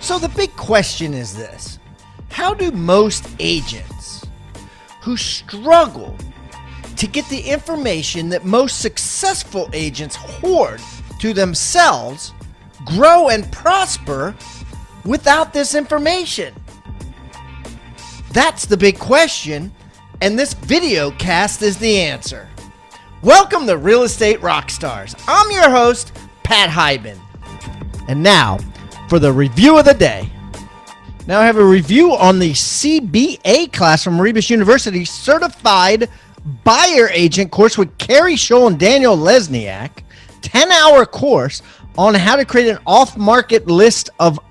So the big question is this: how do most agents who struggle to get the information that most successful agents hoard to themselves grow and prosper without this information? That's the big question, and this video cast is the answer. Welcome to Real Estate Rockstars. I'm your host, Pat Hyben. And now, for the review of the day. Now I have a review on the CBA class from Rebus University, Certified Buyer Agent course with Carrie Scholl and Daniel Lesniak. 10-hour course on how to create an off-market list of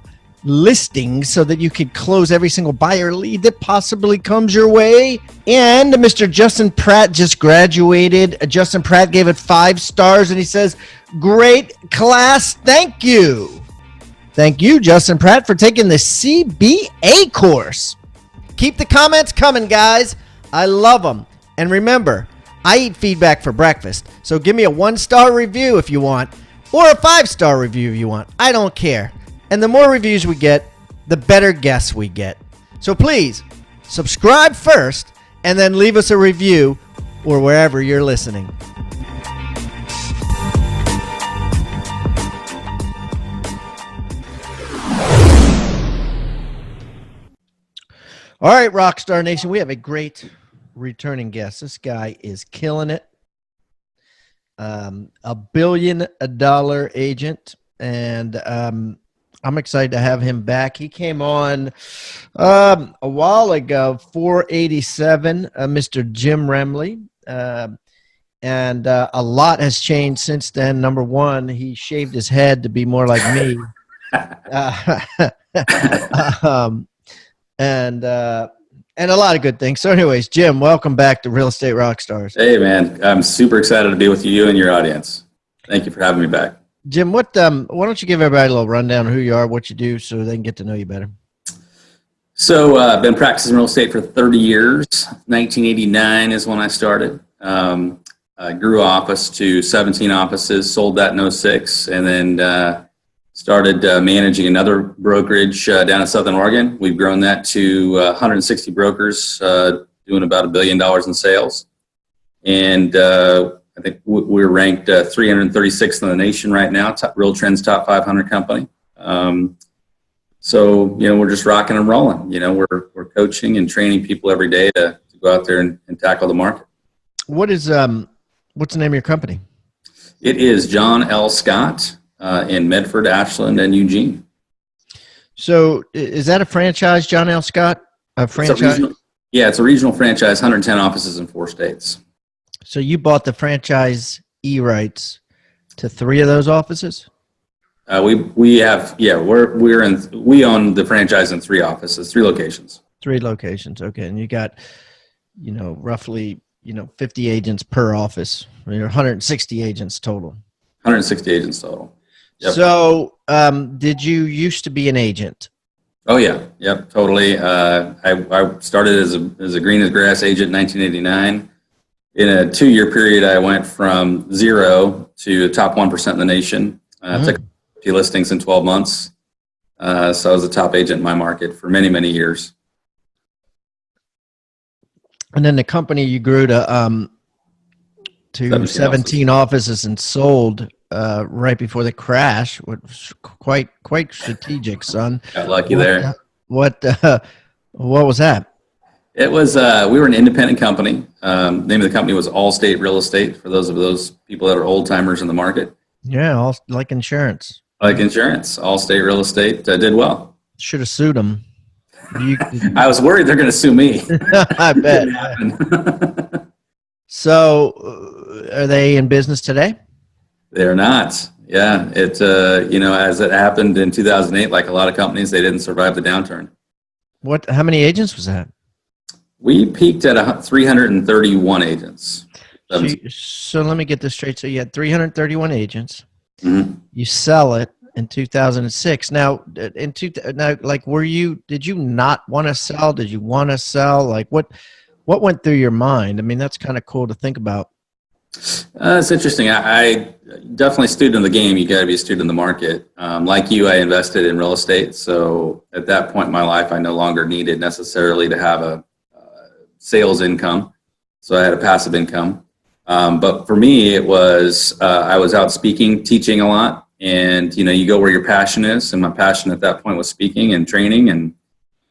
listings so that you could close every single buyer lead that possibly comes your way. And Mr. Justin Pratt just graduated. Justin Pratt gave it 5 stars and he says, "Great class, thank you." Thank you, Justin Pratt, for taking the CBA course. Keep the comments coming, guys. I love them. And remember, I eat feedback for breakfast, so give me a 1-star review if you want, or a 5-star review if you want. I don't care. And the more reviews we get, the better guests we get. So please, subscribe first, and then leave us a review or wherever you're listening. All right, Rockstar Nation, we have a great returning guest. This guy is killing it. $1 billion agent, and I'm excited to have him back. He came on a while ago, 487, Mr. Jim Remley, and a lot has changed since then. Number one, he shaved his head to be more like me. And a lot of good things. So anyways, Jim, welcome back to Real Estate Rockstars. Hey, man. I'm super excited to be with you and your audience. Thank you for having me back. Jim, why don't you give everybody a little rundown of who you are, what you do, so they can get to know you better? So I've been practicing real estate for 30 years. 1989 is when I started. I grew office to 17 offices, sold that in 06, and then started managing another brokerage down in Southern Oregon. We've grown that to 160 brokers, doing about $1 billion in sales. And I think we're ranked 336th in the nation right now, Real Trends Top 500 company. So, we're just rocking and rolling. We're coaching and training people every day to go out there and tackle the market. What's the name of your company? It is John L. Scott. In Medford, Ashland, and Eugene. So is that a franchise, John L. Scott? A franchise? It's a regional franchise, 110 offices in 4 states. So you bought the franchise rights to 3 of those offices? We own the franchise in 3 offices, 3 locations. 3 locations, okay. And you got, roughly, 50 agents per office. 160 agents total. 160 agents total. Yep. So, did you used to be an agent? Oh yeah, yep, totally. I started as a green as grass agent in 1989. In a 2-year period, I went from 0 to the top 1% in the nation. Took 50 listings in 12 months. So I was a top agent in my market for many, many years. And then the company you grew to 17 offices and sold right before the crash, which was quite strategic, son. Got lucky there. What was that? It was we were an independent company. Name of the company was Allstate Real Estate. For those people that are old timers in the market. Yeah, all like insurance. Like insurance, Allstate Real Estate did well. Should have sued them. I was worried they're going to sue me. I bet. So, are they in business today? They're not. Yeah, it as it happened in 2008, like a lot of companies, they didn't survive the downturn. How many agents was that? We peaked at 331 agents. So let me get this straight. So you had 331 agents. Mm-hmm. You sell it in 2006. Now, did you not want to sell? Did you want to sell? Like what went through your mind? I mean, that's kind of cool to think about. It's interesting. I definitely student of the game. You got to be a student of the market. Like you, I invested in real estate. So at that point in my life, I no longer needed necessarily to have a sales income. So I had a passive income. But for me, it was I was out speaking, teaching a lot, and you go where your passion is. And my passion at that point was speaking and training, and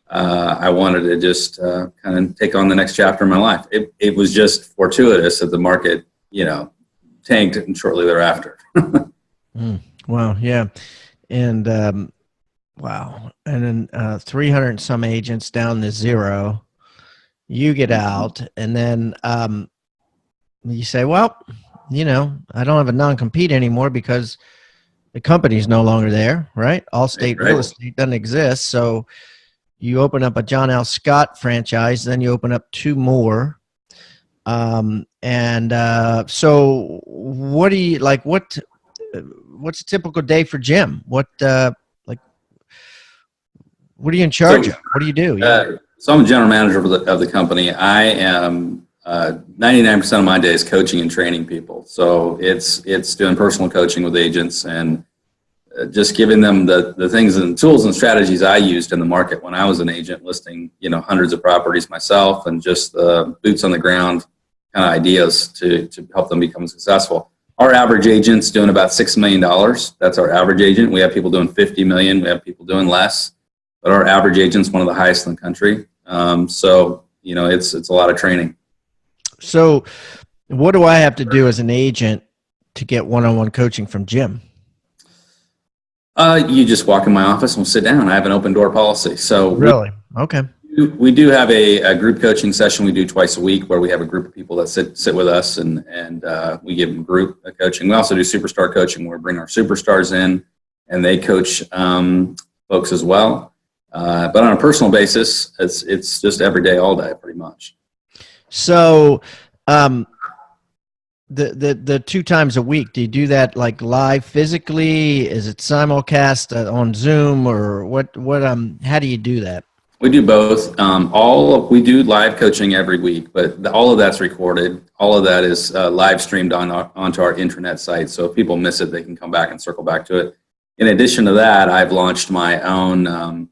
I wanted to just kind of take on the next chapter of my life. It was just fortuitous that the market, tanked and shortly thereafter. Wow. Yeah. And wow. And then 300 and some agents down to zero. You get out, and then you say, well, I don't have a non-compete anymore because the company's no longer there, right? Allstate Right. Real Estate doesn't exist. So you open up a John L. Scott franchise, then you open up two more. So what do you like? What's a typical day for Jim? What are you in charge of? What do you do? So I'm a general manager of the company. I am 99% of my day is coaching and training people. So it's doing personal coaching with agents and just giving them the things and tools and strategies I used in the market when I was an agent listing, hundreds of properties myself, and just the boots on the ground kind of ideas to help them become successful. Our average agent's doing about $6 million. That's our average agent. We have people doing 50 million. We have people doing less, but our average agent's one of the highest in the country. It's a lot of training. So what do I have to do as an agent to get one-on-one coaching from Jim? You just walk in my office and we'll sit down. I have an open door policy. So really? Okay. We do have a group coaching session we do twice a week where we have a group of people that sit with us and we give them group coaching. We also do superstar coaching where we bring our superstars in and they coach folks as well. But on a personal basis, it's just every day, all day, pretty much. So the 2 times a week, do you do that like live physically? Is it simulcast on Zoom, or what how do you do that? We do both. We do live coaching every week, but all of that's recorded. All of that is live streamed onto our intranet site. So if people miss it, they can come back and circle back to it. In addition to that, I've launched my own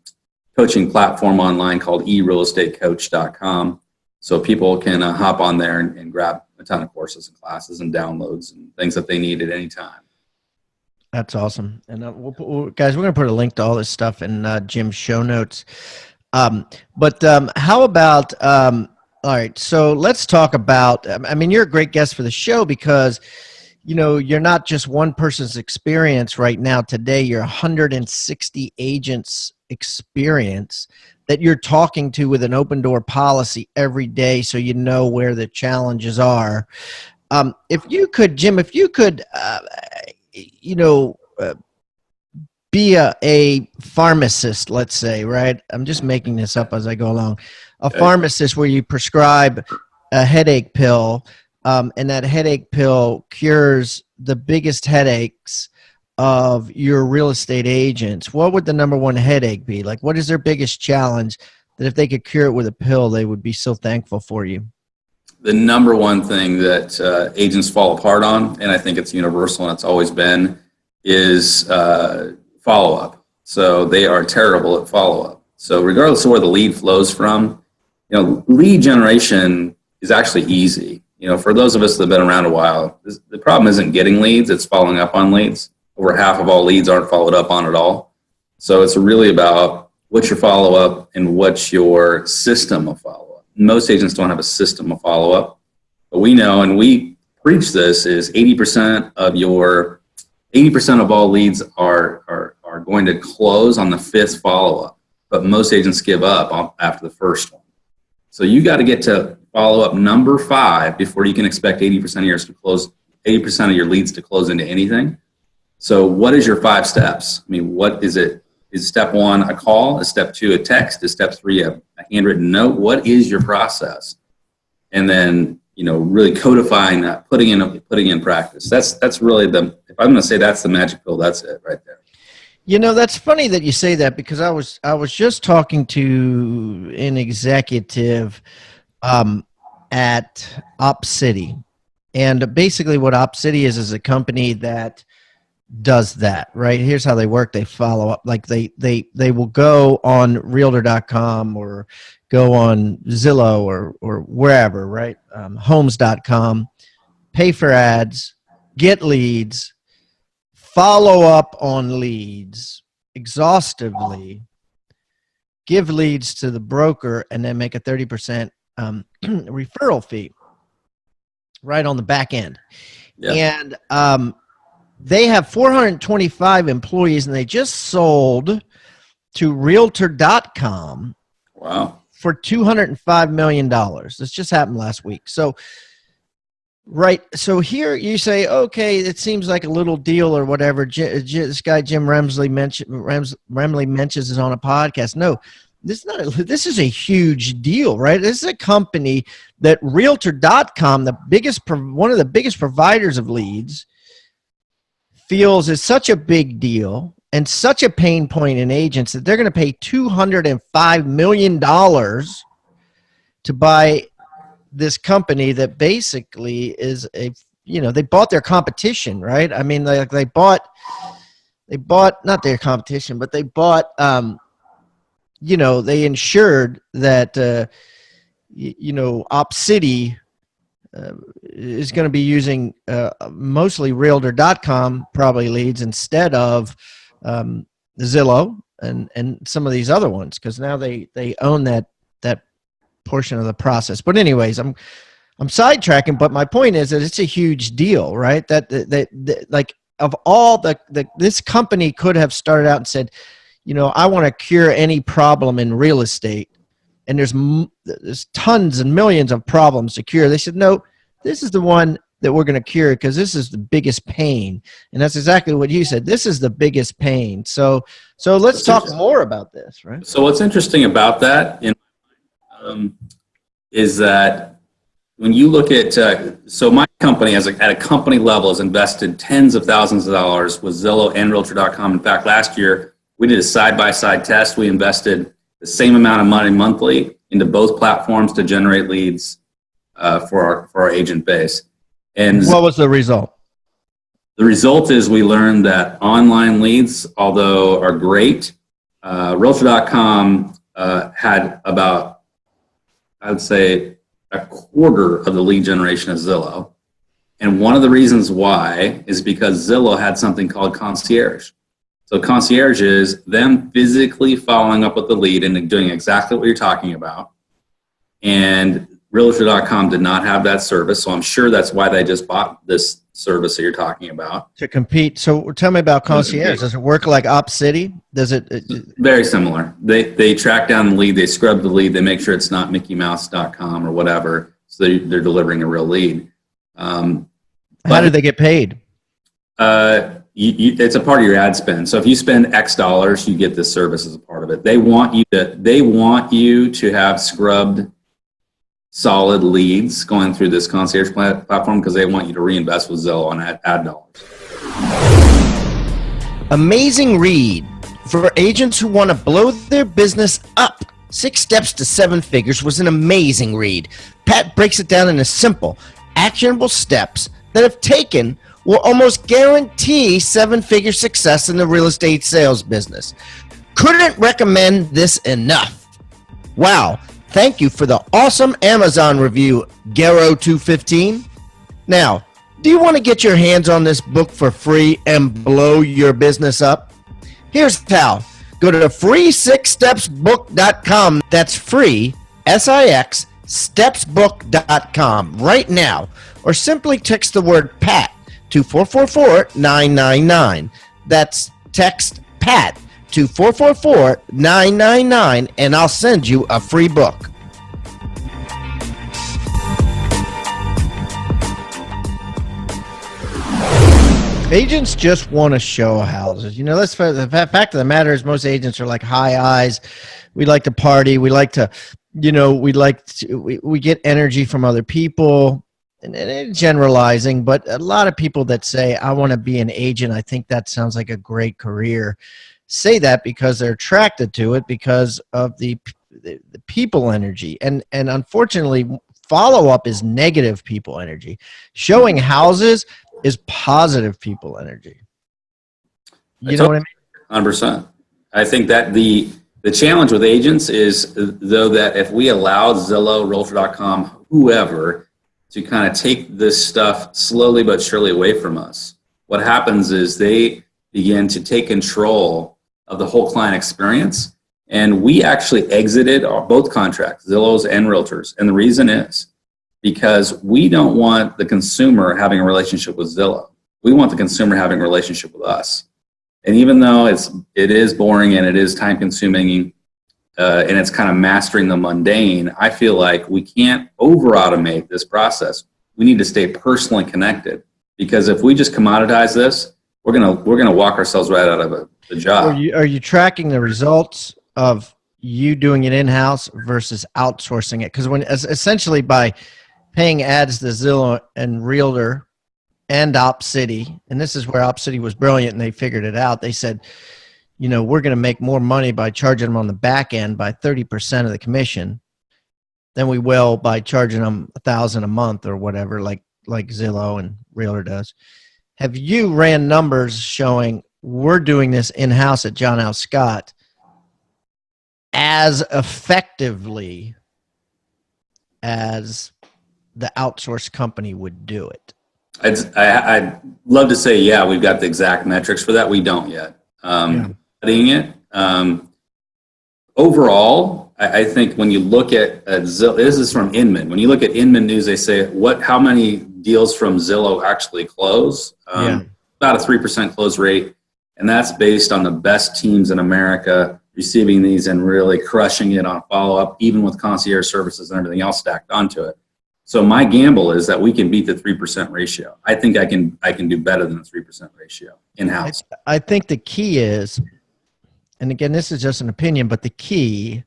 coaching platform online called erealestatecoach.com. So people can hop on there and grab a ton of courses and classes and downloads and things that they need at any time. That's awesome. And guys, we're going to put a link to all this stuff in Jim's show notes. How about, all right, so let's talk about, you're a great guest for the show because, you're not just one person's experience right now. Today, you're 160 agents' experience that you're talking to with an open door policy every day, so you know where the challenges are. If you could, Jim, be a pharmacist, let's say, right? I'm just making this up as I go along. A pharmacist where you prescribe a headache pill, and that headache pill cures the biggest headaches of your real estate agents. What would the number one headache be? Like, what is their biggest challenge that if they could cure it with a pill, they would be so thankful for you? The number one thing that agents fall apart on, and I think it's universal and it's always been, is follow-up. So they are terrible at follow-up. So regardless of where the lead flows from, lead generation is actually easy. For those of us that have been around a while, the problem isn't getting leads, it's following up on leads. Over half of all leads aren't followed up on at all. So it's really about what's your follow-up and what's your system of follow-up. Most agents don't have a system of follow-up, but we know, and we preach this, is 80% of all leads are going to close on the 5th follow-up, but most agents give up after the first one. So you got to get to follow-up number 5 before you can expect 80% of your leads to close into anything. So what is your 5 steps? What is it? Is step 1 a call? Is step 2 a text? Is step 3 a handwritten note? What is your process? And then, really codifying that, putting in practice. That's really if I'm going to say that's the magic pill, that's it right there. That's funny that you say that because I was just talking to an executive at Op City, And basically what OpCity is a company that does that, right? Here's how they work. They follow up, like they will go on realtor.com or go on Zillow or wherever, right? Homes.com, pay for ads, get leads, follow up on leads exhaustively, give leads to the broker, and then make a 30% referral fee right on the back end. Yeah. And they have 425 employees, and they just sold to realtor.com. Wow. For $205 million. This just happened last week. So, right. So here you say, okay, it seems like a little deal or whatever. This guy, Jim Remley mentions is on a podcast. No, this is a huge deal, right? This is a company that realtor.com, one of the biggest providers of leads, feels is such a big deal and such a pain point in agents that they're going to pay $205 million to buy this company that basically is they bought their competition, right? I mean, they bought not their competition, but they bought, they ensured that, OpCity is going to be using mostly realtor.com probably leads instead of Zillow and some of these other ones, because now they own that portion of the process. But anyways, I'm sidetracking, but my point is that it's a huge deal, right? That like of all this company could have started out and said, I want to cure any problem in real estate, and there's tons and millions of problems to cure. They said, no, this is the one that we're going to cure because this is the biggest pain. And that's exactly what you said. This is the biggest pain. So let's talk more about this, right? So what's interesting about that is that when you look at, so my company at a company level has invested tens of thousands of dollars with Zillow and realtor.com. In fact, last year we did a side-by-side test. We invested the same amount of money monthly into both platforms to generate leads for our agent base. And what was the result? The result is we learned that online leads, although are great, realtor.com had about, I would say, a quarter of the lead generation of Zillow. And one of the reasons why is because Zillow had something called concierge. So concierge is them physically following up with the lead and doing exactly what you're talking about. And realtor.com did not have that service, so I'm sure that's why they just bought this service that you're talking about. To compete. So tell me about concierge. Does it work like OpCity? Does it? Very similar. They track down the lead, they scrub the lead, they make sure it's not mickeymouse.com or whatever, so they're delivering a real lead. How do they get paid? It's a part of your ad spend. So if you spend X dollars, you get this service as a part of it. They want you to have scrubbed solid leads going through this concierge platform because they want you to reinvest with Zillow on ad dollars. Amazing read for agents who want to blow their business up. 6 Steps to 7 Figures was an amazing read. Pat breaks it down into simple, actionable steps that, if taken, will almost guarantee 7-figure success in the real estate sales business. Couldn't recommend this enough. Wow. Thank you for the awesome Amazon review, Garo215. Now, do you want to get your hands on this book for free and blow your business up? Here's how. Go to free6stepsbook.com. That's free, S-I-X, stepsbook.com right now. Or simply text the word PAT to 444-999. That's text PAT to 444-999, and I'll send you a free book. Agents just want to show houses. The fact of the matter is most agents are like high eyes. We like to party. We like to, we get energy from other people. And generalizing, but a lot of people that say, I want to be an agent, I think that sounds like a great career, say that because they're attracted to it because of the people energy. And unfortunately, follow-up is negative people energy. Showing houses is positive people energy. You know what I mean? 100%. I think that the challenge with agents is, though, that if we allow Zillow, Realtor.com, whoever, to kind of take this stuff slowly but surely away from us, what happens is they begin to take control of the whole client experience. And we actually exited both contracts, Zillow's and Realtors. And the reason is because we don't want the consumer having a relationship with Zillow. We want the consumer having a relationship with us. And even though it is boring and it is time consuming, and it's kind of mastering the mundane, I feel like we can't over automate this process. We need to stay personally connected, because if we just commoditize this, we're gonna walk ourselves right out of the job. Are you tracking the results of you doing it in-house versus outsourcing it? Because essentially by paying ads to Zillow and Realtor and OpCity, and this is where OpCity was brilliant and they figured it out. They said, we're going to make more money by charging them on the back end by 30% of the commission than we will by charging them $1,000 a month or whatever, like Zillow and Realtor does. Have you ran numbers showing we're doing this in-house at John L. Scott as effectively as the outsourced company would do it? I'd love to say, yeah, we've got the exact metrics for that. We don't yet. Studying it. Overall, I think when you look at Zillow, this is from Inman. When you look at Inman News, they say how many deals from Zillow actually close. About a 3% close rate. And that's based on the best teams in America receiving these and really crushing it on follow-up, even with concierge services and everything else stacked onto it. So my gamble is that we can beat the 3% ratio. I think I can do better than the 3% ratio in-house. I think the key is, and again, this is just an opinion, but the key,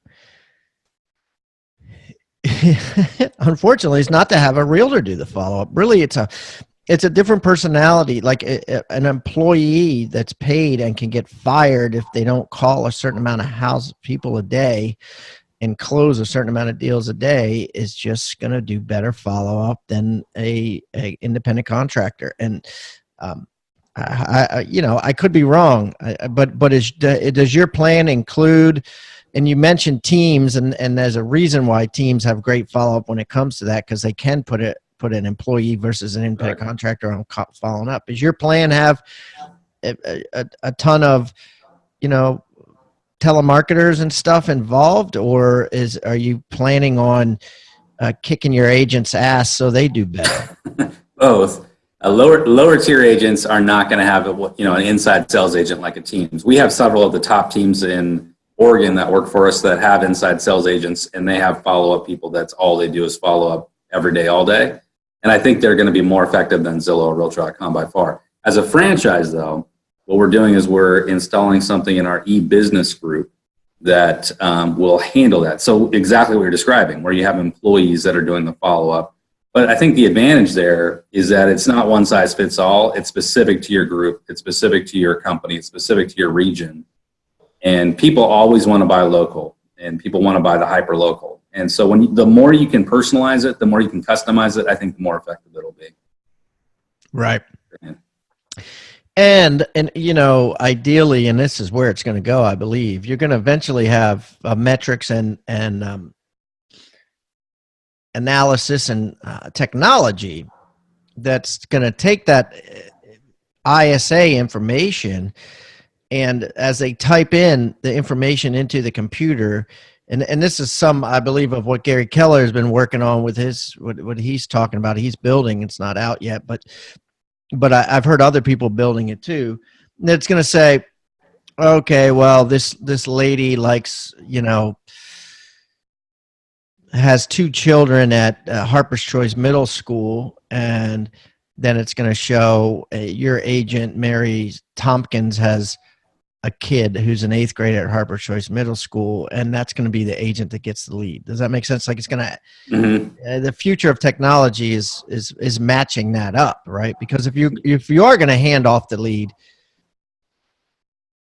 unfortunately, is not to have a realtor do the follow-up. Really, it's a different personality, like an employee that's paid and can get fired if they don't call a certain amount of house people a day and close a certain amount of deals a day is just going to do better follow-up than a independent contractor. And I could be wrong, but does your plan include, and you mentioned teams, and there's a reason why teams have great follow-up when it comes to that, because they can put an employee versus an independent contractor on following up. Does your plan have a ton of, telemarketers and stuff involved, or are you planning on kicking your agent's ass so they do better? Both. Lower tier agents are not going to have an inside sales agent like a Teams. We have several of the top teams in Oregon that work for us that have inside sales agents, and they have follow-up people. That's all they do is follow up every day, all day. And I think they're going to be more effective than Zillow or Realtor.com by far. As a franchise, though, what we're doing is we're installing something in our e-business group that will handle that. So exactly what you're describing, where you have employees that are doing the follow-up. But I think the advantage there is that it's not one size fits all. It's specific to your group. It's specific to your company. It's specific to your region. And people always want to buy local, and people want to buy the hyper local. And so the more you can personalize it, the more you can customize it, I think the more effective it'll be. Right. And ideally, and this is where it's going to go, I believe, you're going to eventually have metrics and analysis and technology that's going to take that ISA information, and as they type in the information into the computer, and this is some, I believe, of what Gary Keller has been working on with what he's talking about. He's building, it's not out yet, but I've heard other people building it too. And it's going to say, okay, well, this lady likes, has 2 children at Harper's Choice Middle School, and then it's going to show your agent, Mary Tompkins, has a kid who's in 8th grade at Harper's Choice Middle School, and that's going to be the agent that gets the lead. Does that make sense? Like, it's going to, the future of technology is matching that up, right? Because if you are going to hand off the lead,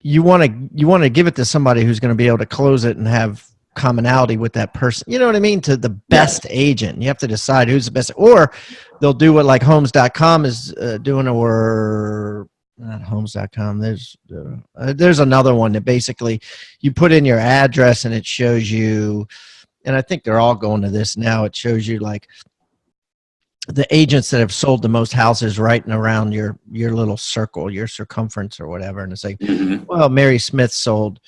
you want to give it to somebody who's going to be able to close it and have commonality with that person. You know what I mean? To the best agent. You have to decide who's the best. Or they'll do what like homes.com is doing, or not homes.com. There's another one that basically you put in your address and it shows you, and I think they're all going to this now. It shows you like the agents that have sold the most houses right and around your little circle, your circumference or whatever. And it's like, well, Mary Smith sold,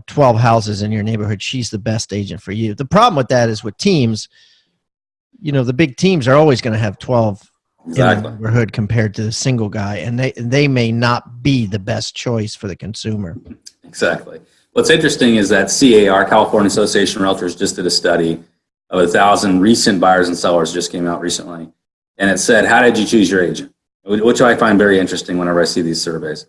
12 houses in your neighborhood. She's the best agent for you. The problem with that is with teams, the big teams are always going to have 12 in the neighborhood compared to the single guy. And they may not be the best choice for the consumer. Exactly. What's interesting is that CAR, California Association of Realtors, just did a study of 1,000 recent buyers and sellers, just came out recently. And it said, how did you choose your agent? Which I find very interesting whenever I see these surveys.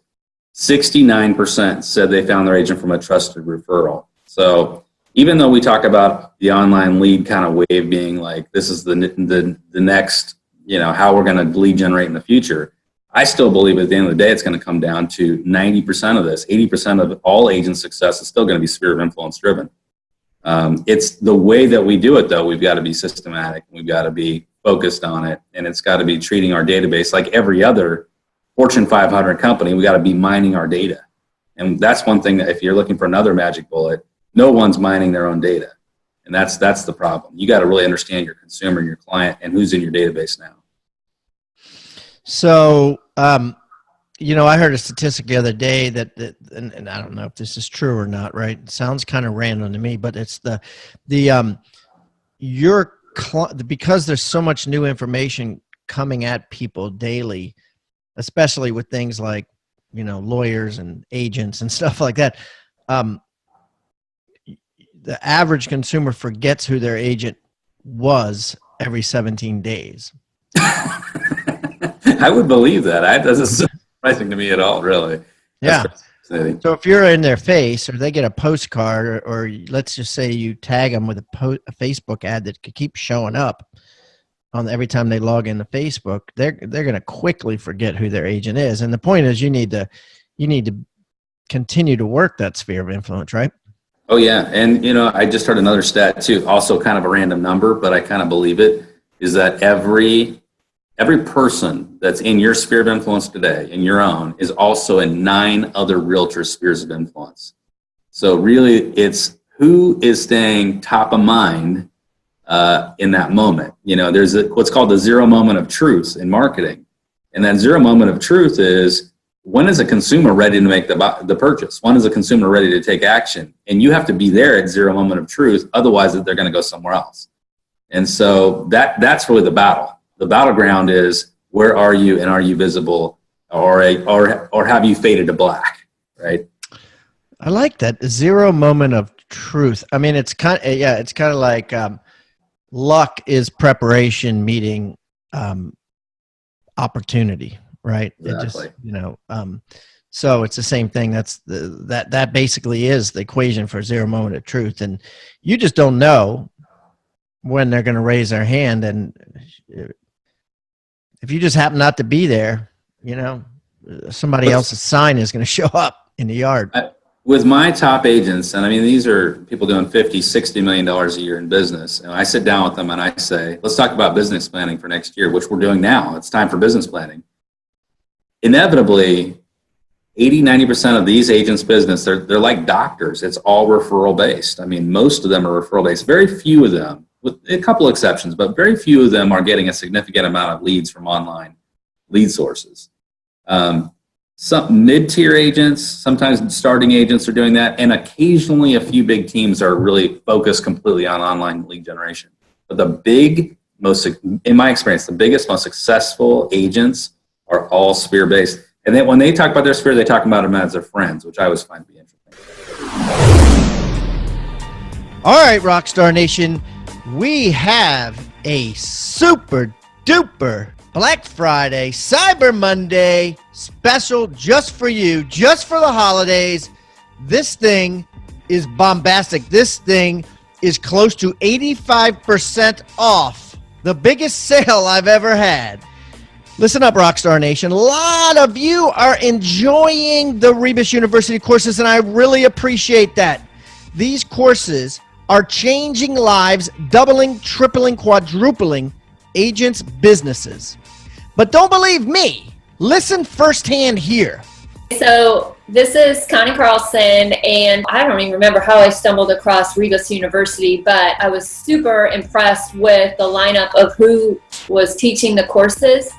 69% said they found their agent from a trusted referral. So even though we talk about the online lead kind of wave being like, this is the next, how we're going to lead generate in the future, I still believe at the end of the day, it's going to come down to 90% of this. 80% of all agent success is still going to be sphere of influence driven. It's the way that we do it, though. We've got to be systematic. We've got to be focused on it. And it's got to be treating our database like every other Fortune 500 company. We got to be mining our data. And that's one thing that if you're looking for another magic bullet, no one's mining their own data. And that's the problem. You got to really understand your consumer and your client and who's in your database now. So, I heard a statistic the other day that and I don't know if this is true or not, right? It sounds kind of random to me, but it's because there's so much new information coming at people daily, especially with things like, lawyers and agents and stuff like that. The average consumer forgets who their agent was every 17 days. I would believe that. That doesn't surprising to me at all, really. Yeah. So if you're in their face or they get a postcard or let's just say you tag them with a Facebook ad that could keep showing up on every time they log into Facebook, they're going to quickly forget who their agent is. And the point is you need to continue to work that sphere of influence, right? Oh yeah. And I just heard another stat too, also kind of a random number, but I kind of believe it, is that every person that's in your sphere of influence today, in your own, is also in 9 other realtor spheres of influence. So really, it's who is staying top of mind in that moment. There's what's called the 0 moment of truth in marketing. And that 0 moment of truth is, when is a consumer ready to make the purchase? When is a consumer ready to take action? And you have to be there at 0 moment of truth. Otherwise, they're going to go somewhere else. And so that's really the battle. The battleground is, where are you, and are you visible, or have you faded to black, right? I like that 0 moment of truth. I mean, it's kind of like luck is preparation meeting opportunity, right? Exactly. It just, so it's the same thing. That basically is the equation for 0 moment of truth, and you just don't know when they're going to raise their hand. And if you just happen not to be there, somebody else's sign is going to show up in the yard. With my top agents, and I mean, these are people doing $50, $60 million a year in business. And I sit down with them and I say, let's talk about business planning for next year, which we're doing now. It's time for business planning. Inevitably, 80, 90% of these agents' business, they're like doctors. It's all referral based. I mean, most of them are referral based. Very few of them, with a couple exceptions, but very few of them are getting a significant amount of leads from online lead sources. Some mid-tier agents, sometimes starting agents are doing that, and occasionally a few big teams are really focused completely on online lead generation. But in my experience, the biggest, most successful agents are all sphere-based. And then when they talk about their sphere, they talk about them as their friends, which I always find to be interesting. All right, Rockstar Nation, we have a super duper Black Friday, Cyber Monday special just for you, just for the holidays. This thing is bombastic. This thing is close to 85% off. The biggest sale I've ever had. Listen up, Rockstar Nation. A lot of you are enjoying the Rebus University courses, and I really appreciate that. these courses are changing lives, doubling, tripling, quadrupling agents' businesses. But don't believe me. Listen firsthand here. So this is Connie Carlson, and I don't even remember how I stumbled across Rebus University, but I was super impressed with the lineup of who was teaching the courses.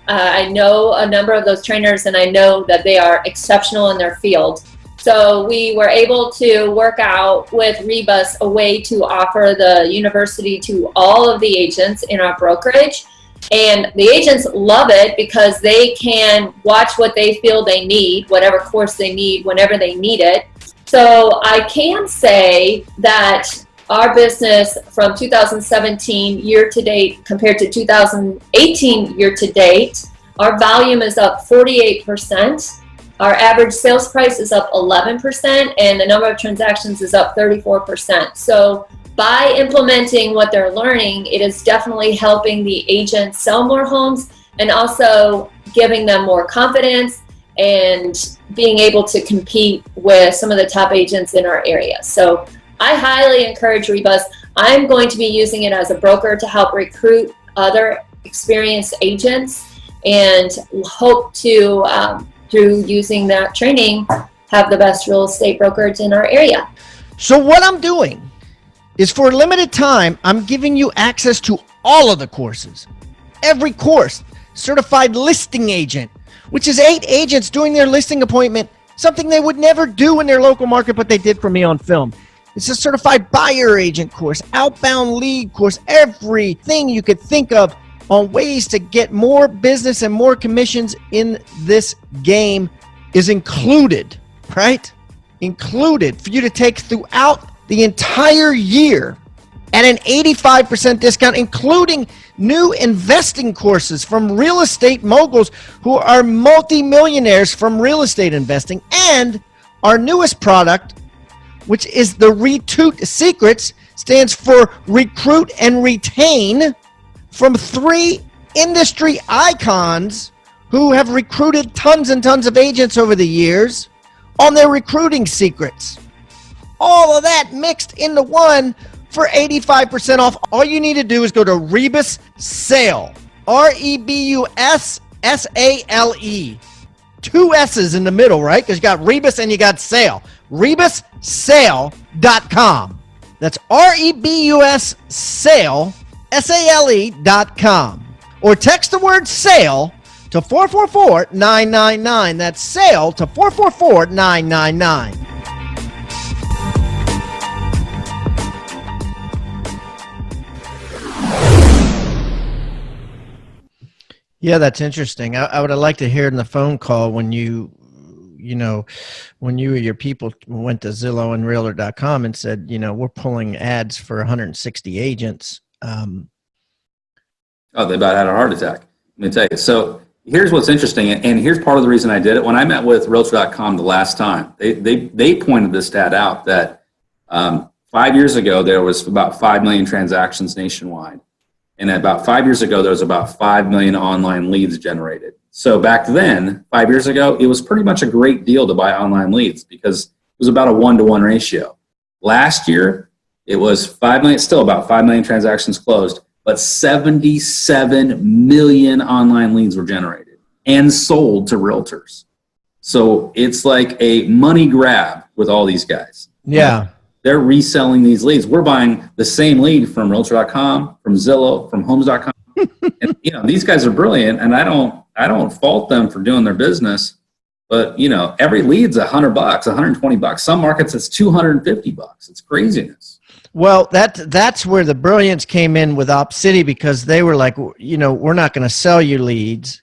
I know a number of those trainers, and I know that they are exceptional in their field. So we were able to work out with Rebus a way to offer the university to all of the agents in our brokerage. And the agents love it because they can watch what they feel they need, whatever course they need, whenever they need it. So I can say that our business from 2017 year to date compared to 2018 year to date, our volume is up 48%. Our average sales price is up 11%, and the number of transactions is up 34%. So by implementing what they're learning, it is definitely helping the agents sell more homes and also giving them more confidence and being able to compete with some of the top agents in our area. So I highly encourage Rebus. I'm going to be using it as a broker to help recruit other experienced agents, and hope to, through using that training, have the best real estate brokerage in our area. So what I'm doing is, for a limited time, I'm giving you access to all of the courses. Every course, certified listing agent, which is 8 agents doing their listing appointment, something they would never do in their local market, but they did for me on film. It's a certified buyer agent course, outbound lead course, everything you could think of on ways to get more business and more commissions in this game is included, right? Included for you to take throughout the entire year at an 85% discount, including new investing courses from real estate moguls who are multimillionaires from real estate investing, and our newest product, which is the Retweet Secrets, stands for Recruit and Retain, from 3 industry icons who have recruited tons and tons of agents over the years on their recruiting secrets. All of that mixed into one for 85% off. All you need to do is go to Rebus Sale, REBUSSALE. 2 S's in the middle, right? Because you got Rebus and you got Sale. RebusSale.com. That's REBUS Sale, SALE.com. Or text the word sale to 444-999. That's sale to 444-999. Yeah, that's interesting. I would have liked to hear in the phone call when when you or your people went to Zillow and Realtor.com and said, we're pulling ads for 160 agents. Oh, they about had a heart attack. Let me tell you. So here's what's interesting, and here's part of the reason I did it. When I met with Realtor.com the last time, they pointed this stat out that 5 years ago there was about 5 million transactions nationwide, and about 5 years ago there was about 5 million online leads generated. So back then, 5 years ago, it was pretty much a great deal to buy online leads because it was about a 1-to-1 ratio. Last year, it was 5 million, still about 5 million transactions closed, but 77 million online leads were generated and sold to realtors. So it's like a money grab with all these guys. Yeah. They're reselling these leads. We're buying the same lead from Realtor.com, from Zillow, from Homes.com. And these guys are brilliant, and I don't fault them for doing their business. But every lead's $100, $120. Some markets it's $250. It's craziness. Well, that's where the brilliance came in with OpCity, because they were like, we're not going to sell you leads,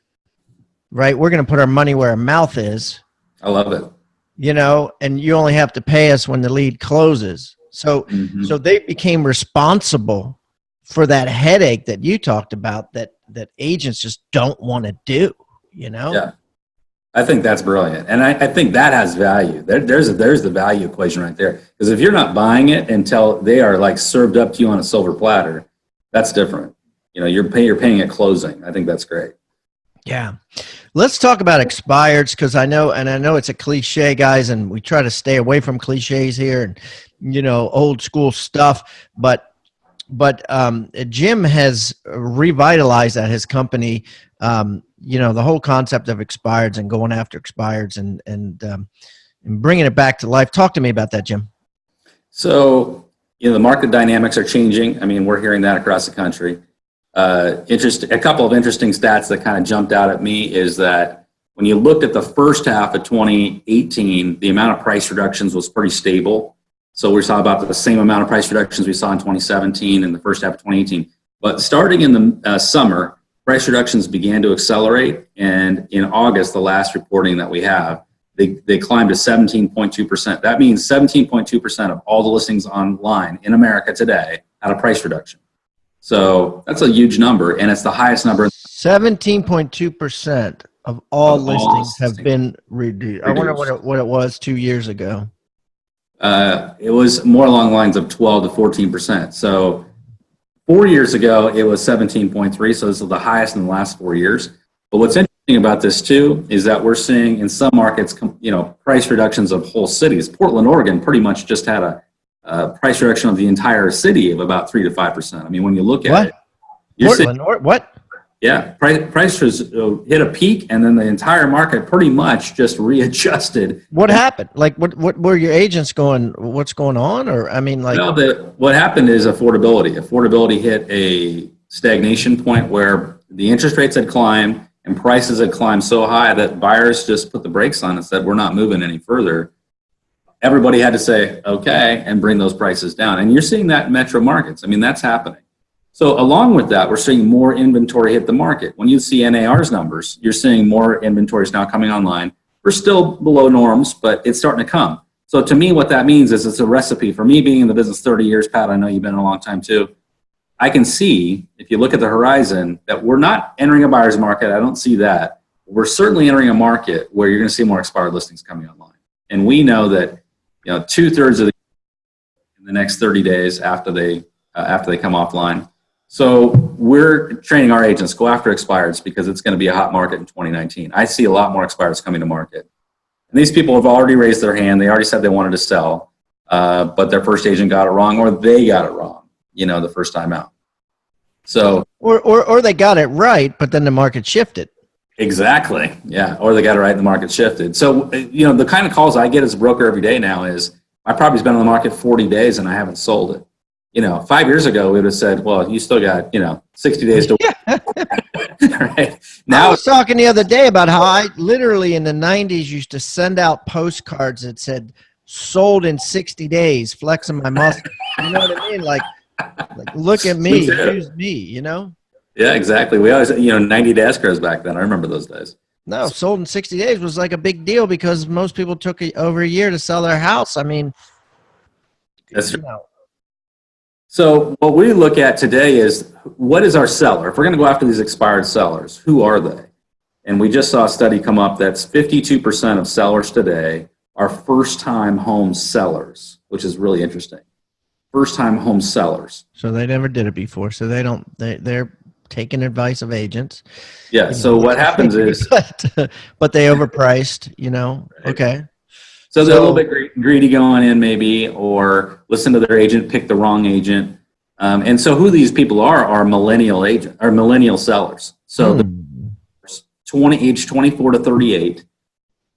right? We're going to put our money where our mouth is. I love it. And you only have to pay us when the lead closes. So, so they became responsible for that headache that you talked about that agents just don't want to do, Yeah. I think that's brilliant. And I think that has value. There's the value equation right there. Because if you're not buying it until they are like served up to you on a silver platter, that's different. You're paying at closing. I think that's great. Yeah. Let's talk about expireds, because I know it's a cliche, guys, and we try to stay away from cliches here and, old school stuff. But Jim has revitalized at his company, the whole concept of expireds and going after expireds and bringing it back to life. Talk to me about that, Jim. So, the market dynamics are changing. I mean, we're hearing that across the country. A couple of interesting stats that kind of jumped out at me is that when you looked at the first half of 2018, the amount of price reductions was pretty stable. So we saw about the same amount of price reductions we saw in 2017 and the first half of 2018. But starting in the summer, price reductions began to accelerate. And in August, the last reporting that we have, they climbed to 17.2%. That means 17.2% of all the listings online in America today had a price reduction. So that's a huge number, and it's the highest number. 17.2% of all listings have been reduced. I wonder what it was 2 years ago. It was more along the lines of 12 to 14%. So 4 years ago, it was 17.3. So this is the highest in the last 4 years. But what's interesting about this too is that we're seeing in some markets, price reductions of whole cities. Portland, Oregon, pretty much just had a price reduction of the entire city of about 3 to 5%. I mean, when you look at it, Portland, what? Yeah, prices hit a peak, and then the entire market pretty much just readjusted. What happened? Like, what were your agents going? What's going on? Or I mean, like, what happened is affordability. Affordability hit a stagnation point where the interest rates had climbed and prices had climbed so high that buyers just put the brakes on and said, "We're not moving any further." Everybody had to say, okay, and bring those prices down. And you're seeing that in metro markets. I mean, that's happening. So along with that, we're seeing more inventory hit the market. When you see NAR's numbers, you're seeing more inventories now coming online. We're still below norms, but it's starting to come. So to me, what that means is it's a recipe. For me being in the business 30 years, Pat, I know you've been in a long time too. I can see, if you look at the horizon, that we're not entering a buyer's market. I don't see that. We're certainly entering a market where you're going to see more expired listings coming online. And we know that 2/3 of in the next 30 days after they come offline. So we're training our agents, go after expireds, because it's going to be a hot market in 2019. I see a lot more expireds coming to market. And these people have already raised their hand. They already said they wanted to sell, but their first agent got it wrong, or they got it wrong, the first time out. So or they got it right, but then the market shifted. Exactly. Yeah. Or they got it right and the market shifted. So, the kind of calls I get as a broker every day now is, my property's been on the market 40 days and I haven't sold it. 5 years ago, we would have said, well, you still got, 60 days to right? Now, I was talking the other day about how I literally in the 90s used to send out postcards that said sold in 60 days, flexing my muscle. You know what I mean? Like look at me, use me, Yeah, exactly. We always, 90-day escrows back then. I remember those days. No, sold in 60 days was like a big deal because most people took over a year to sell their house. I mean, that's true. So what we look at today is, what is our seller? If we're going to go after these expired sellers, who are they? And we just saw a study come up that's 52% of sellers today are first-time home sellers, which is really interesting. First-time home sellers. So they never did it before. So they're taking advice of agents. Yeah. So what happens is, but they overpriced. Okay. So they're a little bit greedy going in, maybe, or listen to their agent, pick the wrong agent. And so who these people are millennial sellers. So age 24 to 38.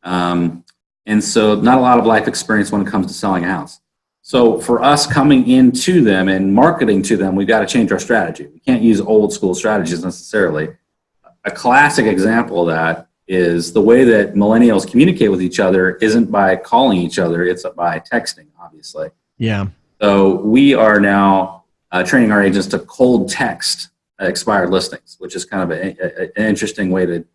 And so not a lot of life experience when it comes to selling a house. So for us coming into them and marketing to them, we've got to change our strategy. We can't use old school strategies necessarily. A classic example of that is the way that millennials communicate with each other isn't by calling each other, it's by texting, obviously. Yeah. So we are now training our agents to cold text expired listings, which is kind of an interesting way to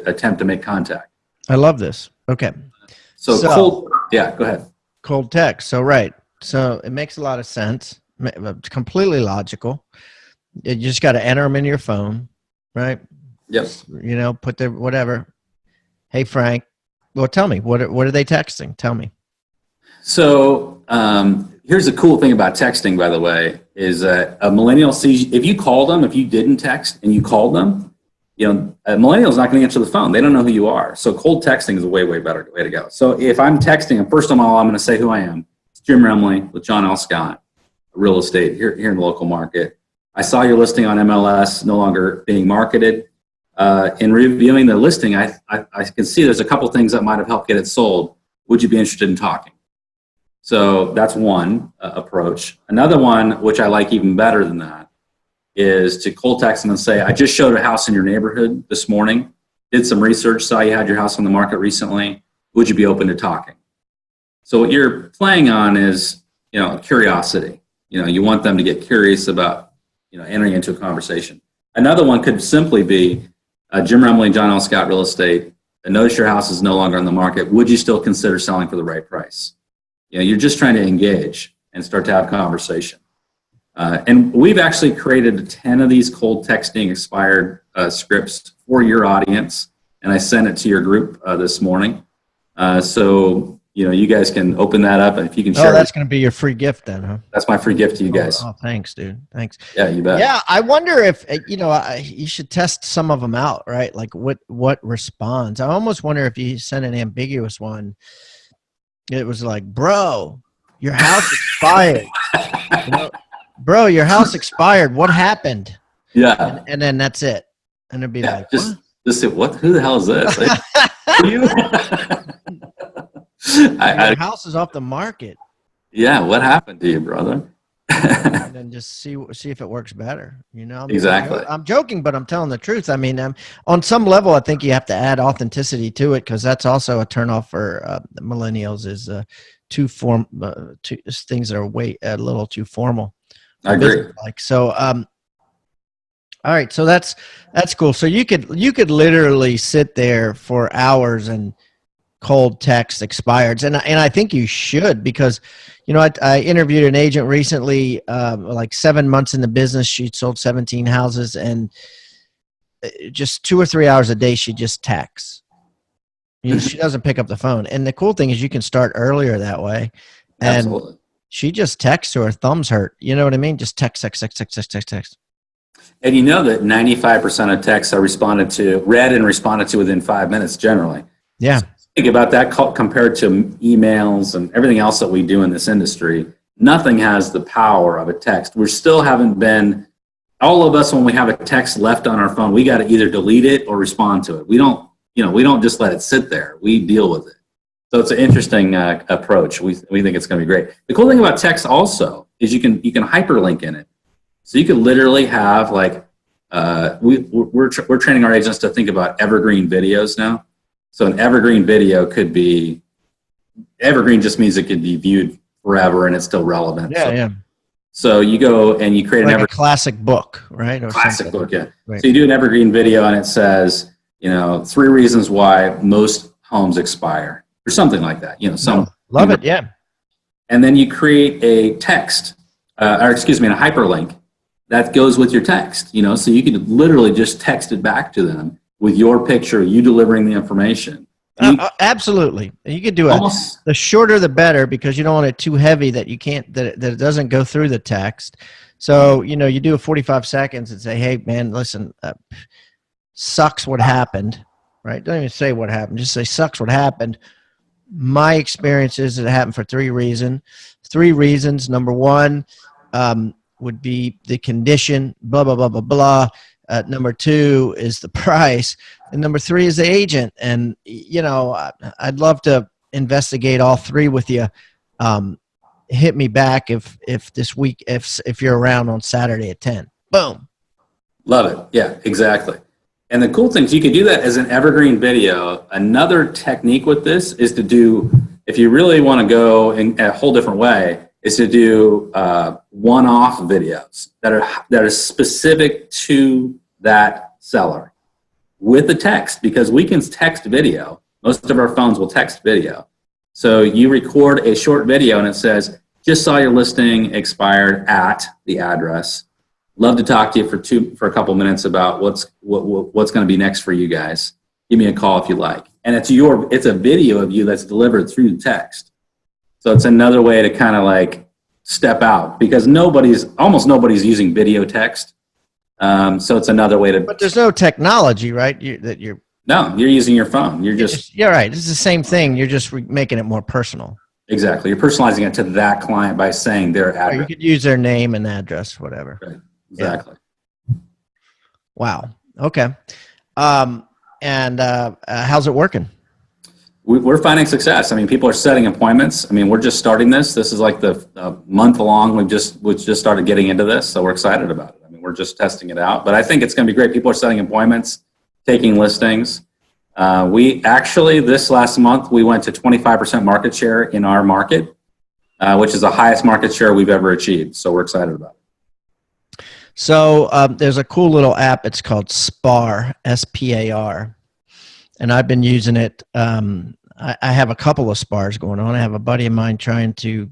attempt to make contact. I love this. Okay. So go ahead. Cold text. So, right. So it makes a lot of sense. It's completely logical. You just got to enter them in your phone, right? Yep. Put their whatever. Hey, Frank. Well, tell me, what are they texting? Tell me. So here's the cool thing about texting, by the way, is that a millennial sees, if you call them, if you didn't text and you called them, A millennial is not going to answer the phone. They don't know who you are. So cold texting is a way, way better way to go. So if I'm texting, first of all, I'm going to say who I am. It's Jim Remley with John L. Scott, real estate here in the local market. I saw your listing on MLS, no longer being marketed. In reviewing the listing, I can see there's a couple things that might have helped get it sold. Would you be interested in talking? So that's one approach. Another one, which I like even better than that, is to cold text them and say, I just showed a house in your neighborhood this morning, did some research, saw you had your house on the market recently. Would you be open to talking? So what you're playing on is, curiosity. You want them to get curious about, entering into a conversation. Another one could simply be Jim Remley, John L. Scott Real Estate. I notice your house is no longer on the market. Would you still consider selling for the right price? You're just trying to engage and start to have conversation. And we've actually created 10 of these cold texting expired scripts for your audience, and I sent it to your group this morning. So you guys can open that up, and if you can share. Oh, that's going to be your free gift then, huh? That's my free gift to you guys. Oh, thanks, dude. Thanks. Yeah, you bet. Yeah, I wonder if you should test some of them out, right? Like what responds. I almost wonder if you send an ambiguous one. It was like, bro, your house expired. Bro, your house expired. What happened? Yeah. And then that's it. And it'd be like, just say, what? Who the hell is this? Like, your house is off the market. Yeah. What happened to you, brother? And then just see if it works better. Exactly. I'm joking, but I'm telling the truth. I mean, on some level, I think you have to add authenticity to it, because that's also a turnoff for the millennials. Is things that are a little too formal. I agree. All right, so that's cool. So you could literally sit there for hours and cold text expireds, and I think you should, because I interviewed an agent recently, like 7 months in the business. She'd sold 17 houses, and just 2 or 3 hours a day she just texts. She doesn't pick up the phone. And the cool thing is you can start earlier that way. And absolutely. She just texts to her thumbs hurt. You know what I mean? Just text. And that 95% of texts are read and responded to within 5 minutes generally. Yeah. So think about that compared to emails and everything else that we do in this industry. Nothing has the power of a text. We still haven't been, all of us, when we have a text left on our phone, we got to either delete it or respond to it. We don't just let it sit there. We deal with it. So it's an interesting approach. We think it's going to be great. The cool thing about text also is you can hyperlink in it. So you could literally have we're training our agents to think about evergreen videos now. So an evergreen video could be, evergreen just means it could be viewed forever and it's still relevant. Yeah. So you go and you create a classic book, right? Or classic book, yeah. Right. So you do an evergreen video and it says, 3 reasons why most homes expire, or something like that. Love it, yeah. And then you create a text, a hyperlink that goes with your text. So you can literally just text it back to them with your picture, you delivering the information. Absolutely. You could do the shorter the better, because you don't want it too heavy that you can't, that it doesn't go through the text. So, you do a 45 seconds and say, hey man, listen, sucks what happened, right? Don't even say what happened. Just say sucks what happened. My experience is it happened for 3 reasons. 3 reasons. Number 1 would be the condition, blah, blah, blah, blah, blah. Number 2 is the price. And number 3 is the agent. And, I'd love to investigate all 3 with you. Hit me back if this week, if you're around on Saturday at 10. Boom. Love it. Yeah, exactly. And the cool thing is you can do that as an evergreen video. Another technique with this is to do, if you really want to go in a whole different way, is to do one-off videos that are specific to that seller with the text, because we can text video. Most of our phones will text video. So you record a short video and it says, just saw your listing expired at the address. Love to talk to you for a couple minutes about what's going to be next for you guys. Give me a call if you like. And it's a video of you that's delivered through the text. So it's another way to kind of like step out, because almost nobody's using video text. So it's another way to. But there's no technology, right? No, you're using your phone. You're right. It's the same thing. You're just making it more personal. Exactly. You're personalizing it to that client by saying their address. Or you could use their name and address, whatever. Right. Exactly. Yeah. Wow. Okay. And how's it working? We're finding success. I mean, people are setting appointments. I mean, we're just starting this. This is like the month along. We just started getting into this, so we're excited about it. I mean, we're just testing it out, but I think it's going to be great. People are setting appointments, taking listings. We actually, this last month, we went to 25% market share in our market, which is the highest market share we've ever achieved. So we're excited about it. So there's a cool little app. It's called SPAR, SPAR. And I've been using it. I have a couple of SPARs going on. I have a buddy of mine trying to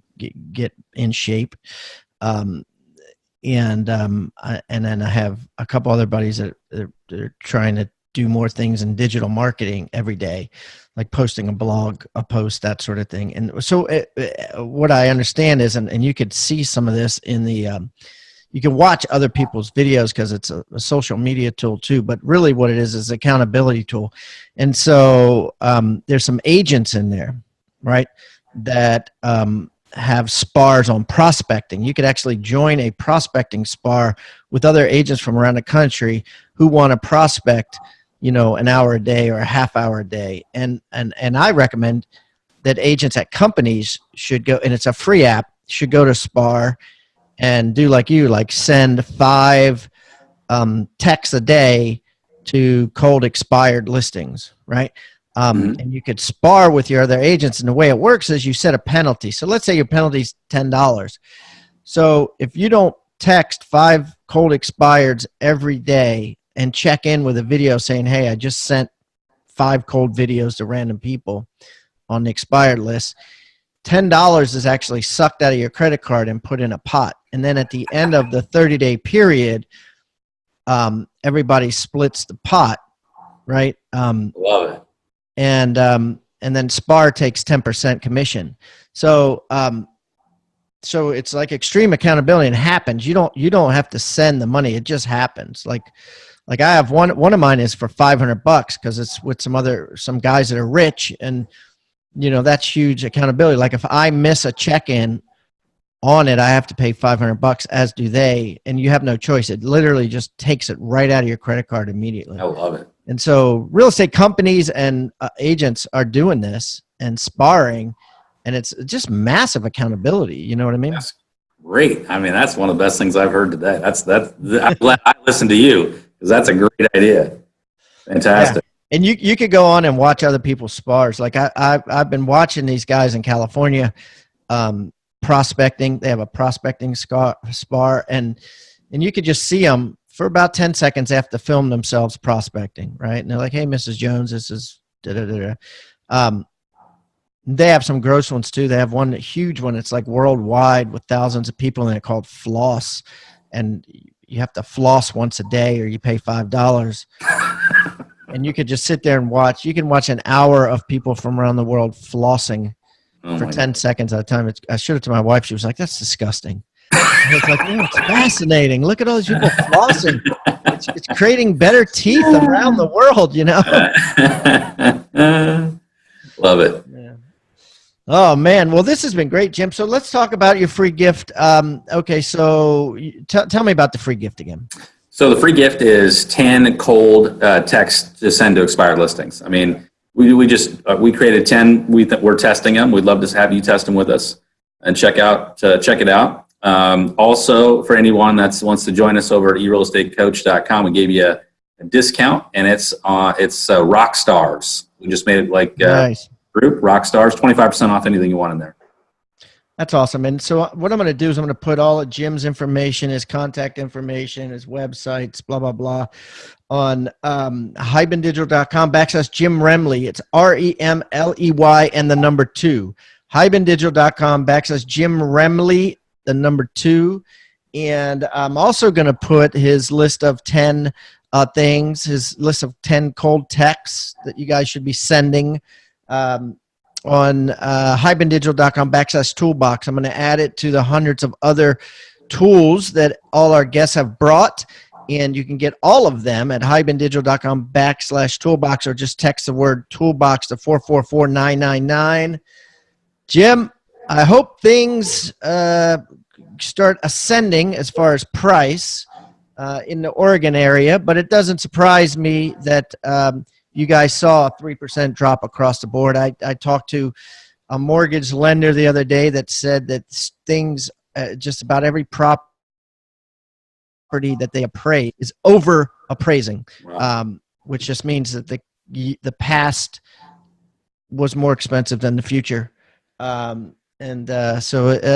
get in shape. And then I have a couple other buddies that they're trying to do more things in digital marketing every day, like posting a blog, a post, that sort of thing. And so what I understand is, and you could see some of this in the, you can watch other people's videos because it's a social media tool too, but really what it is accountability tool. And so there's some agents in there, right, that have SPARs on prospecting. You could actually join a prospecting SPAR with other agents from around the country who want to prospect, an hour a day or a half hour a day. And I recommend that agents at companies should go, and it's a free app, should go to SPAR and do like send 5 texts a day to cold expired listings, right? And you could spar with your other agents. And the way it works is you set a penalty. So let's say your penalty is $10. So if you don't text 5 cold expireds every day and check in with a video saying, hey, I just sent 5 cold videos to random people on the expired list, $10 is actually sucked out of your credit card and put in a pot. And then at the end of the 30-day period, everybody splits the pot, right? Love it. And then SPAR takes 10% commission. So so it's like extreme accountability, and it happens. You don't have to send the money; it just happens. Like I have one of mine is for $500 because it's with some guys that are rich, and that's huge accountability. Like if I miss a check-in on it, I have to pay $500, as do they, and you have no choice. It literally just takes it right out of your credit card immediately. I love it. And so real estate companies and agents are doing this and sparring, and it's just massive accountability. You know what I mean? That's great. I mean, that's one of the best things I've heard today. I listen to you because that's a great idea. Fantastic. Yeah. And you could go on and watch other people's spars. Like I've been watching these guys in California prospecting. They have a prospecting spar, and you could just see them for about 10 seconds after film themselves prospecting, right? And they're like, hey, Mrs. Jones, this is da-da-da-da. They have some gross ones too. They have one huge one. It's like worldwide with thousands of people in it called Floss. And you have to floss once a day or you pay $5. And you could just sit there and watch. You can watch an hour of people from around the world flossing for 10 seconds at a time. I showed it to my wife. She was like, that's disgusting. I was like, oh, it's fascinating. Look at all these people flossing. It's creating better teeth around the world, Love it. Yeah. Oh, man. Well, this has been great, Jim. So let's talk about your free gift. Okay, so tell me about the free gift again. So the free gift is 10 cold texts to send to expired listings. I mean, we created 10. We're testing them. We'd love to have you test them with us and check it out. Also, for anyone that wants to join us over at erealestatecoach.com, we gave you a discount, and it's Rock Stars. We just made it like nice. Group Rock Stars, 25% off anything you want in there. That's awesome. And so what I'm going to do is I'm going to put all of Jim's information, his contact information, his websites, blah, blah, blah, on hybendigital.com / Jim Remley. It's REMLEY and the number 2. hybendigital.com / Jim Remley, the number 2. And I'm also going to put his list of 10 things, his list of 10 cold texts that you guys should be sending on hybendigital.com / toolbox. I'm going to add it to the hundreds of other tools that all our guests have brought. And you can get all of them at hibandigital.com/toolbox, or just text the word toolbox to 444-999. Jim, I hope things start ascending as far as price in the Oregon area, but it doesn't surprise me that you guys saw a 3% drop across the board. I talked to a mortgage lender the other day that said that things, just about every property that they appraise is over appraising, Wow. which just means that the past was more expensive than the future. So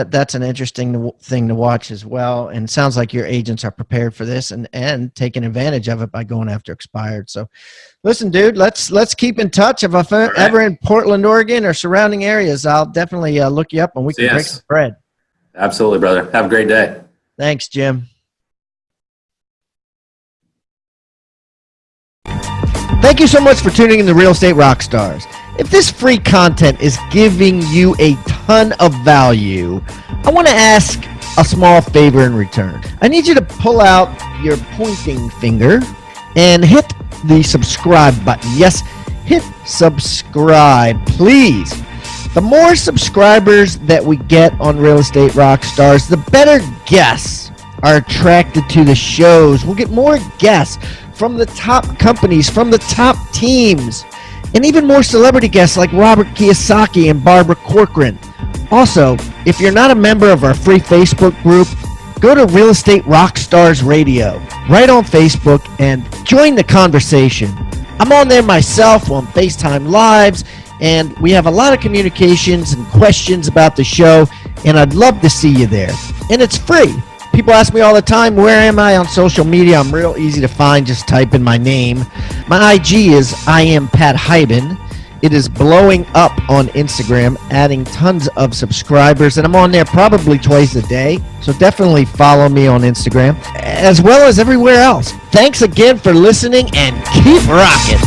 that's an interesting thing to watch as well. And it sounds like your agents are prepared for this and taking advantage of it by going after expired. So listen, dude, let's keep in touch. If I'm ever in Portland, Oregon or surrounding areas, I'll definitely look you up and we can break some bread. Absolutely, brother. Have a great day. Thanks, Jim. Thank you so much for tuning in to Real Estate Rockstars. If this free content is giving you a ton of value, I want to ask a small favor in return. I need you to pull out your pointing finger and hit the subscribe button. Yes, hit subscribe, please. The more subscribers that we get on Real Estate Rockstars, the better guests are attracted to the shows. We'll get more guests from the top companies, from the top teams, and even more celebrity guests like Robert Kiyosaki and Barbara Corcoran. Also, if you're not a member of our free Facebook group, go to Real Estate Rockstars Radio right on Facebook and join the conversation. I'm on there myself on FaceTime Lives, and we have a lot of communications and questions about the show, and I'd love to see you there. And it's free. People ask me all the time, where am I on social media? I'm real easy to find. Just type in my name. My IG is I am Pat Hyben. It is blowing up on Instagram, adding tons of subscribers, and I'm on there probably twice a day. So definitely follow me on Instagram, as well as everywhere else. Thanks again for listening, and keep rocking.